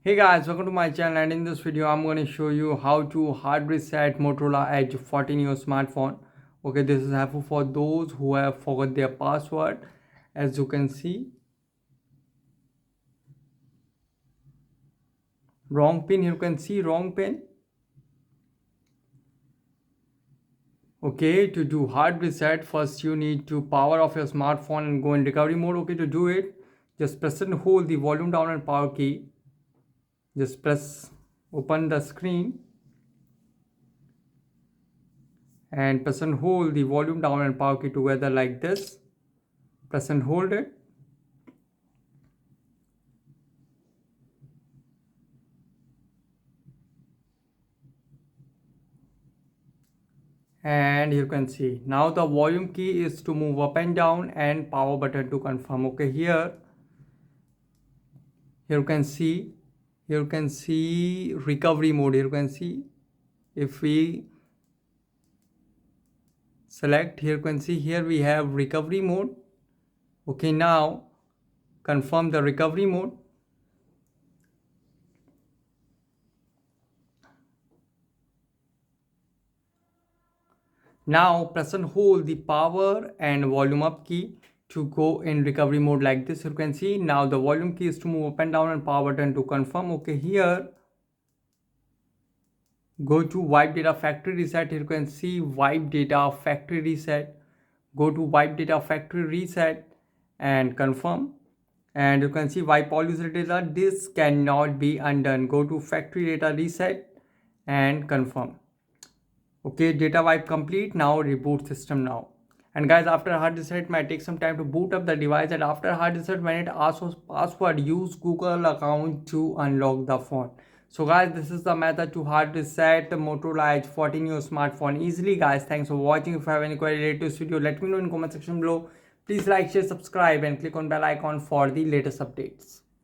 Hey guys, welcome to my channel, and in this video I'm going to show you how to hard reset Motorola Edge 14 your smartphone. Okay, this is helpful for those who have forgot their password. As you can see, wrong pin, you can see wrong pin. Okay, to do hard reset, first you need to power off your smartphone and go in recovery mode. Okay, to do it, just press and hold the volume down and power key. Just open the screen and press and hold the volume down and power key together like this. Press and hold it. And you can see now the volume key is to move up and down and power button to confirm. Okay, here you can see recovery mode. You can see if we select, here you can see here we have recovery mode. Okay, now confirm the recovery mode. Now press and hold the power and volume up key to go in recovery mode like this. You can see now the volume key is to move up and down and power button to confirm. Okay, here go to wipe data factory reset. Here you can see wipe data factory reset. Go to wipe data factory reset and confirm. And you can see wipe all user data. This cannot be undone. Go to factory data reset and confirm. Okay, data wipe complete. Now reboot system now. And guys, after hard reset, it might take some time to boot up the device. And after hard reset, when it asks for password, use Google account to unlock the phone. So guys, this is the method to hard reset the Motorola Edge 14 your smartphone easily. Guys, thanks for watching. If you have any query related to this video, let me know in comment section below. Please like, share, subscribe and click on bell icon for the latest updates.